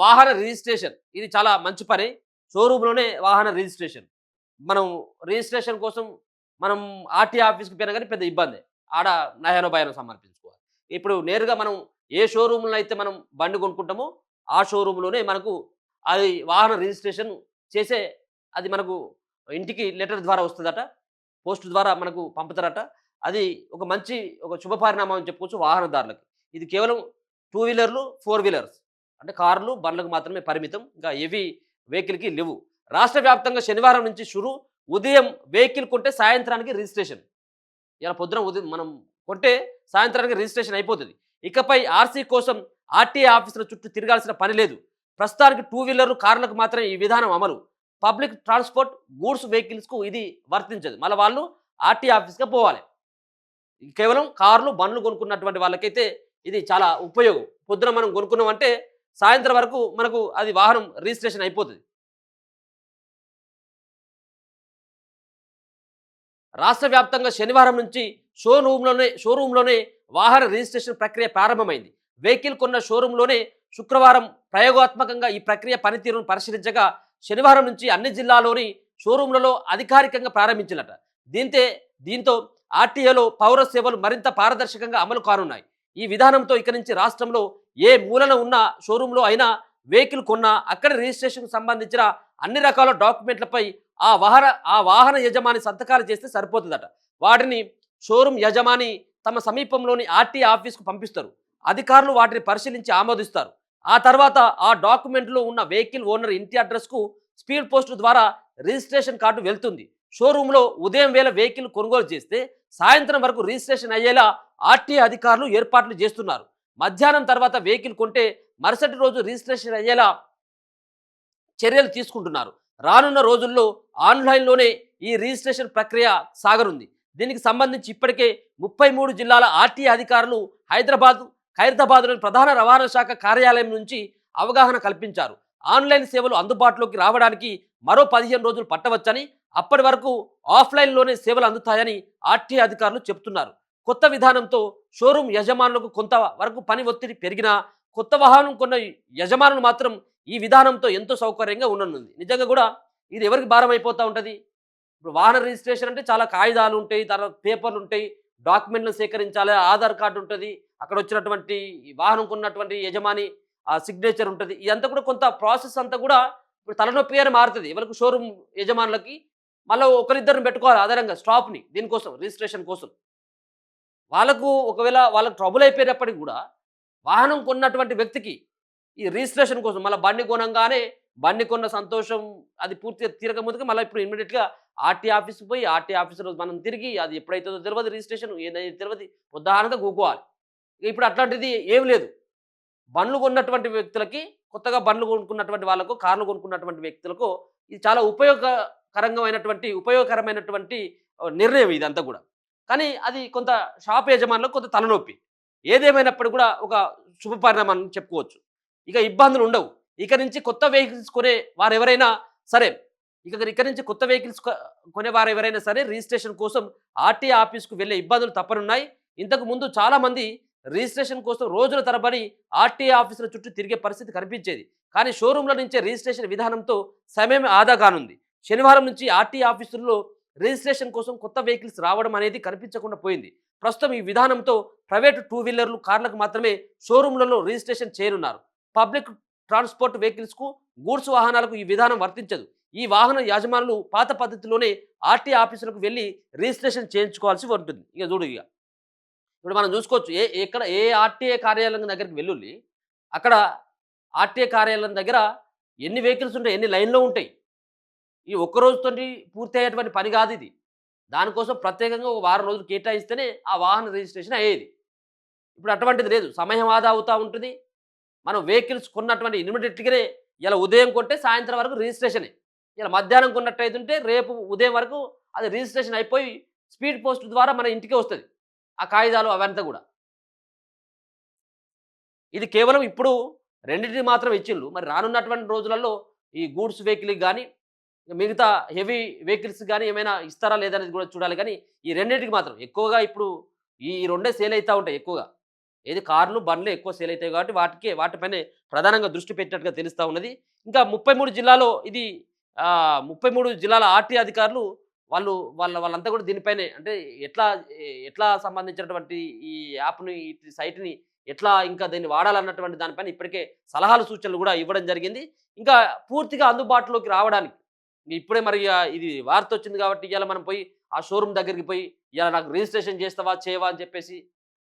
వాహన రిజిస్ట్రేషన్ ఇది చాలా మంచి పని. షోరూమ్‌లోనే వాహన రిజిస్ట్రేషన్. మనం రిజిస్ట్రేషన్ కోసం మనం ఆర్‌టీఓ ఆఫీస్‌కి పోయినా గాని పెద్ద ఇబ్బందే. ఆడ నయానో భయానో సమర్పించుకోవాలి. ఇప్పుడు నేరుగా మనం ఏ షోరూమ్‌లో అయితే మనం బండి కొనుక్కుంటామో, ఆ షోరూమ్‌లోనే మనకు అది వాహన రిజిస్ట్రేషన్ చేసే అది మనకు ఇంటికి లెటర్ ద్వారా వస్తదట. పోస్ట్ ద్వారా మనకు పంపుతారట. అది ఒక మంచి ఒక శుభ పరిణామం అని చెప్పుకోవచ్చు వాహనదారులకి. ఇది కేవలం 2 వీలర్లు, 4 వీలర్స్ అంటే కార్లు, బండ్లకు మాత్రమే పరిమితం. ఇంకా హెవీ వెహికల్‌కి లెవ్వు. రాష్ట్ర వ్యాప్తంగా శనివారం నుంచి ఉదయం వెహికల్ కొంటే సాయంత్రానికి రిజిస్ట్రేషన్. ఇయాల పొద్దున ఉదయం మనం కొంటే సాయంత్రానికి రిజిస్ట్రేషన్ అయిపోతది. ఇకపై ఆర్‌సీ కోసం ఆర్‌టీఏ ఆఫీసుల చుట్టూ తిరగాల్సిన పని లేదు. ప్రస్తుతానికి 2 వీలర్లు, కార్లకు మాత్రమే ఈ విధానం అమలు. పబ్లిక్ ట్రాన్స్‌పోర్ట్, గూడ్స్ వెహికల్స్‌కు ఇది వర్తించదు. మళ్ళా వాళ్ళు ఆర్‌టీఏ ఆఫీస్‌కే పోవాలి. కేవలం కార్లు, బండ్లు కొనుక్కున్నటువంటి వాళ్ళకైతే ఇది చాలా ఉపయోగం. పొద్దున మనం కొనుక్కున్నామంటే సాయంత్రం వరకు మనకు అది వాహనం రిజిస్ట్రేషన్ అయిపోతది. రాష్ట్ర వ్యాప్తంగా శనివారం నుంచి షోరూంలోనే వాహన రిజిస్ట్రేషన్ ప్రక్రియ ప్రారంభమైంది. వెహికల్ కొన్న షోరూంలోనే శుక్రవారం ప్రయోగాత్మకంగా ఈ ప్రక్రియ పనితీరును పరిశీలించగా శనివారం నుంచి అన్ని జిల్లాలోని షోరూంలలో అధికారికంగా ప్రారంభించినట. దీంతో ఆర్టీఏలో పౌర సేవలు మరింత పారదర్శకంగా అమలు కానున్నాయి. ఈ విధానంతో ఇక నుంచి రాష్ట్రంలో ఏ మూలన ఉన్న షోరూంలో అయినా వెహికల్ కొన్నా అక్కడ రిజిస్ట్రేషన్కు సంబంధించిన అన్ని రకాల డాక్యుమెంట్లపై ఆ వాహన యజమాని సంతకాలు చేస్తే సరిపోతుందట. వాటిని షోరూమ్ యజమాని తమ సమీపంలోని ఆర్‌టీఏ ఆఫీస్‌కు పంపిస్తారు. అధికారులు వాటిని పరిశీలించి ఆమోదిస్తారు. ఆ తర్వాత ఆ డాక్యుమెంట్‌లో ఉన్న వెహికల్ ఓనర్ ఇంటి అడ్రస్‌కు స్పీడ్ పోస్ట్ ద్వారా రిజిస్ట్రేషన్ కార్డు వెళ్తుంది. షోరూమ్‌లో ఉదయం వేళ వెహికల్ కొనుగోలు చేస్తే సాయంత్రం వరకు రిజిస్ట్రేషన్ అయ్యేలా ఆర్‌టీఏ అధికారులు ఏర్పాట్లు చేస్తున్నారు. మధ్యాహ్నం తర్వాత వెహికల్ కొంటే మరుసటి రోజు రిజిస్ట్రేషన్ అయ్యేలా చర్యలు తీసుకుంటున్నారు. రానున్న రోజుల్లో ఆన్‌లైన్‌లోనే ఈ రిజిస్ట్రేషన్ ప్రక్రియ సాగనుంది. దీనికి సంబంధించి ఇప్పటికే 33 జిల్లాల ఆర్‌టీఏ అధికారులు ఖైరతాబాద్‌లోని ప్రధాన రవాణా శాఖ కార్యాలయం నుంచి అవగాహన కల్పించారు. ఆన్‌లైన్ సేవలు అందుబాటులోకి రావడానికి మరో 15 రోజులు పట్టవచ్చని, అప్పటి వరకు ఆఫ్‌లైన్‌లోనే సేవలు అందుతాయని ఆర్‌టీఏ అధికారులు చెబుతున్నారు. కొత్త విధానంతో షోరూమ్ యజమానులకు కొంత వరకు పని ఒత్తిడి పెరిగినా, కొత్త వాహనం కొన్న యజమానులు మాత్రం ఈ విధానంతో ఎంతో సౌకర్యంగా ఉండనుంది. నిజంగా కూడా ఇది ఎవరికి భారం అయిపోతా ఉంటది? ఇప్పుడు వాహన రిజిస్ట్రేషన్ అంటే చాలా కాగితాలు ఉంటాయి, తర్వాత పేపర్లు ఉంటాయి, డాక్యుమెంట్‌లు సేకరించాలి, ఆధార్ కార్డ్ ఉంటది, అక్కడ వచ్చినటువంటి ఈ వాహనం కొన్నటువంటి యజమాని సిగ్నేచర్ ఉంటది. ఇదంతా కూడా కొంత ప్రాసెస్ అంతా కూడా ఇప్పుడు తలనొప్పిగానే మారుతది. ఎవరికి షోరూమ్ యజమానులకి. మళ్ళా ఒకరిద్దరిని పెట్టుకోవాలి అదనంగా స్టాఫ్‌ని దీనికోసం రిజిస్ట్రేషన్ కోసం. వాళ్ళకు ఒకవేళ వాళ్ళకి ట్రబుల్ అయిపోయినప్పటికి కూడా వాహనం కొన్నటువంటి వ్యక్తికి ఈ రిజిస్ట్రేషన్ కోసం మళ్ళీ బండి కొనంగానే బండి కొన్న సంతోషం అది పూర్తిగా తీరక ముందుకు మళ్ళీ ఇప్పుడు ఇమ్మీడియట్‌గా ఆర్‌టీఓ ఆఫీస్‌కి పోయి ఆర్‌టీఓ ఆఫీస్‌లో మనం తిరిగి అది ఎప్పుడైతుందో తెలవదు రిజిస్ట్రేషన్ ఏదైతే తెలవదు పొద్దానక కూకోవాలి. ఇప్పుడు అట్లాంటిది ఏమి లేదు. బండ్లు కొన్నటువంటి వ్యక్తులకి కొత్తగా బండ్లు కొనుక్కున్నటువంటి వాళ్ళకు, కార్లు కొనుక్కున్నటువంటి వ్యక్తులకు ఇది చాలా ఉపయోగకరమైనటువంటి నిర్ణయం ఇదంతా కూడా. కానీ అది కొంత షాప్ యజమానులకు కొంత తలనొప్పి. ఏదేమైనప్పటికి కూడా ఒక శుభ పరిణామం అని చెప్పుకోవచ్చు. ఇక ఇబ్బందులు ఉండవు. ఇక నుంచి కొత్త వెహికల్స్ కొనే వారెవరైనా సరే, ఇక నుంచి కొత్త వెహికల్స్ కొనేవారెవరైనా సరే రిజిస్ట్రేషన్ కోసం ఆర్‌టీఏ ఆఫీస్‌కు వెళ్ళే ఇబ్బందులు తప్పనున్నాయి. ఇంతకు ముందు చాలామంది రిజిస్ట్రేషన్ కోసం రోజుల తరబడి ఆర్‌టీఏ ఆఫీసుల చుట్టూ తిరిగే పరిస్థితి కనిపించేది. కానీ షోరూమ్‌ల నుంచే రిజిస్ట్రేషన్ విధానంతో సమయం ఆదా కానుంది. శనివారం నుంచి ఆర్‌టీఏ ఆఫీసుల్లో రిజిస్ట్రేషన్ కోసం కొత్త వెహికల్స్ రావడం అనేది కనిపించకుండా పోయింది. ప్రస్తుతం ఈ విధానంతో ప్రైవేటు 2 వీలర్లు, కార్లకు మాత్రమే షోరూమ్‌లలో రిజిస్ట్రేషన్ చేయనున్నారు. పబ్లిక్ ట్రాన్స్‌పోర్ట్ వెహికల్స్‌కు, గూడ్స్ వాహనాలకు ఈ విధానం వర్తించదు. ఈ వాహన యజమానులు పాత పద్ధతిలోనే ఆర్‌టీఏ ఆఫీసులకు వెళ్లి రిజిస్ట్రేషన్ చేయించుకోవాల్సి ఉంటుంది. ఇక చూడు ఇగ. ఇప్పుడు మనం చూసుకోవచ్చు. ఏ ఆర్‌టీఏ కార్యాలయం దగ్గరికి వెల్లుల్లి, అక్కడ ఆర్‌టీఏ కార్యాలయం దగ్గర ఎన్ని వెహికల్స్ ఉంటాయి, ఎన్ని లైన్‌లో ఉంటాయి. ఈ ఒక్క రోజుతోటి పూర్తి అయ్యేటువంటి పని కాదిది. దానికోసం ప్రత్యేకంగా ఒక వారం రోజులు కేటాయిస్తేనే ఆ వాహన రిజిస్ట్రేషన్ అయ్యేది. ఇప్పుడు అటువంటిది లేదు. సమయం ఆదా అవుతా ఉంటుంది. మనం వెహికల్స్ కొన్నటువంటి ఇమ్మీడియేట్‌గానే ఇలా ఉదయం కొంటే సాయంత్రం వరకు రిజిస్ట్రేషనే. ఇలా మధ్యాహ్నం కొన్నట్టయితుంటే రేపు ఉదయం వరకు అది రిజిస్ట్రేషన్ అయిపోయి స్పీడ్ పోస్ట్ ద్వారా మన ఇంటికే వస్తది. ఆ కాగితాలు అవంతా గూడా. ఇది కేవలం ఇప్పుడు రెండిటిని మాత్రం ఇచ్చిండ్రు. మరి రానున్నటువంటి రోజులలో ఈ గూడ్స్ వెహికల్‌కి గాని, మిగతా హెవీ వెహికల్స్‌కి గాని ఏమైనా ఇస్తారా లేదా అనేది గూడా చూడాలి గానీ, ఈ రెండిటికి మాత్రం ఎక్కువగా ఇప్పుడు ఈ రెండే సేల్ అయితా ఉంటాయి ఎక్కువగా. ఏది కార్లు, బండ్లు ఎక్కువ సేల్ అయితాయి కాబట్టి వాటిపైనే ప్రధానంగా దృష్టి పెట్టినట్టుగా తెలుస్తా ఉన్నది. ఇంకా 33 జిల్లాలో ఇది 33 జిల్లాల ఆర్‌టీ అధికారులు వాళ్ళంతా కూడా దీనిపైనే అంటే ఎట్లా ఎట్లా సంబంధించినటువంటి ఈ యాప్‌ని, ఈ సైట్‌ని ఎట్లా ఇంకా దీన్ని వాడాలన్నటువంటి దానిపైన ఇప్పటికే సలహాలు, సూచనలు గూడా ఇవ్వడం జరిగింది. ఇంకా పూర్తిగా అందుబాటులోకి రావడానికి ఇప్పుడే మరి ఇది వార్తొచ్చింది కాబట్టి ఇయాల మనం పోయి ఆ షోరూమ్ దగ్గరికి పోయి ఇయాల నాకు రిజిస్ట్రేషన్ చేస్తావా? చేయవా? అని చెప్పేసి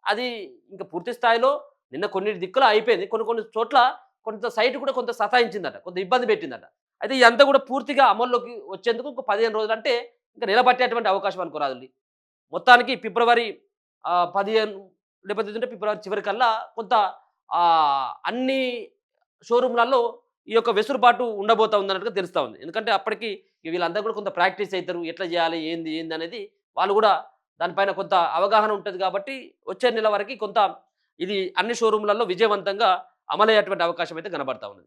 అది ఇంక పూర్తి స్థాయిలో నిన్న కొన్ని దిక్కుల అయిపోయింది. కొన్ని కొన్ని చోట్ల కొంత సైట్ కూడా కొంత సతాయించిందట. కొంత ఇబ్బంది పెట్టిందట. అయితే ఇదంతా కూడా పూర్తిగా అమల్లోకి వచ్చేందుకు ఇంకో 15 రోజులంటే ఇంక నిలబట్టేటువంటి అవకాశం అనుకోరాదండి. మొత్తానికి ఫిబ్రవరి 15 లేకపోతే ఫిబ్రవరి చివరికల్లా కొంత అన్ని షోరూమ్‌లలో ఈ యొక్క వెసులుబాటు ఉండబోతా ఉందన్నట్టుగా తెలుస్తా ఉంది. ఎందుకంటే అప్పటికి వీళ్ళందరూ కూడా కొంత ప్రాక్టీస్ అయితారు. ఎట్లా చేయాలి? ఏందనేది వాళ్ళు గూడా దానిపైన కొంత అవగాహన ఉంటది కాబట్టి వచ్చే నెల వరకి కొంత ఇది అన్ని షోరూమ్‌లలో విజయవంతంగా అమలయ్యేటువంటి అవకాశం అయితే కనబడతా ఉన్నది.